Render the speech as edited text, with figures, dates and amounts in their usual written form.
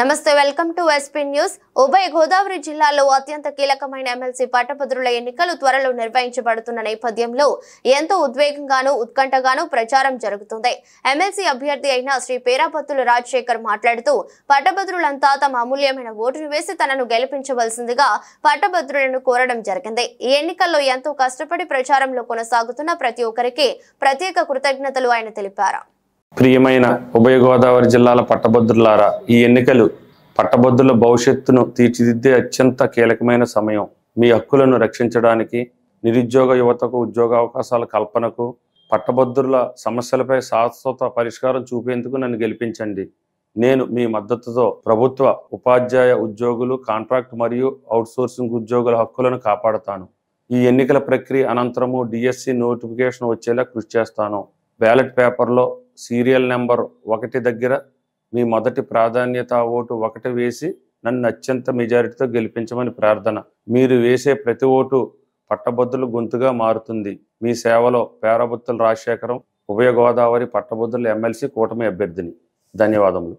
నమస్తే welcome to SP news. ఉభయ గోదావరి జిల్లాలో అత్యంత కీలకమైన ఎమ్మెల్సీ పట్టభద్రుల ఎన్నికలు త్వరలో నిర్వహించబడుతున్న నేపథ్యంలో ఎంతో ఉద్వేగంగాను ఉత్కంఠగాను ప్రచారం జరుగుతుంది. ఎమ్మెల్సీ అభ్యర్థి అయిన శ్రీ పేరాపత్తుల రాజశేఖర్ మాట్లాడుతూ పట్టభద్రులంతా తమ అమూల్యమైన ఓటును వేసి తనను గెలిపించవలసిందిగా పట్టభద్రులను కోరడం జరిగింది. ఈ ఎన్నికల్లో ఎంతో కష్టపడి ప్రచారంలో కొనసాగుతున్న ప్రతి ఒక్కరికి ప్రత్యేక కృతజ్ఞతలు ఆయన తెలిపారు. ప్రియమైన ఉభయ గోదావరి జిల్లాల పట్టభద్రులారా, ఈ ఎన్నికలు పట్టభద్రుల భవిష్యత్తును తీర్చిదిద్దే అత్యంత కీలకమైన సమయం. మీ హక్కులను రక్షించడానికి, నిరుద్యోగ యువతకు ఉద్యోగావకాశాల కల్పనకు, పట్టభద్రుల సమస్యలపై శాశ్వత పరిష్కారం చూపేందుకు నన్ను గెలిపించండి. నేను మీ మద్దతుతో ప్రభుత్వ ఉపాధ్యాయ ఉద్యోగులు, కాంట్రాక్ట్ మరియు అవుట్సోర్సింగ్ ఉద్యోగుల హక్కులను కాపాడుతాను. ఈ ఎన్నికల ప్రక్రియ అనంతరము డిఎస్సి నోటిఫికేషన్ వచ్చేలా కృషి చేస్తాను. బ్యాలెట్ పేపర్లో సీరియల్ నెంబర్ 1 దగ్గర మీ మొదటి ప్రాధాన్యత ఓటు 1 వేసి నన్ను అత్యంత మెజారిటీతో గెలిపించమని ప్రార్థన. మీరు వేసే ప్రతి ఓటు పట్టభద్రుల గొంతుగా మారుతుంది. మీ సేవలో పేరాపత్తుల రాజశేఖరం, ఉభయ గోదావరి పట్టభద్రుల ఎమ్మెల్సీ కూటమి అభ్యర్థిని. ధన్యవాదములు.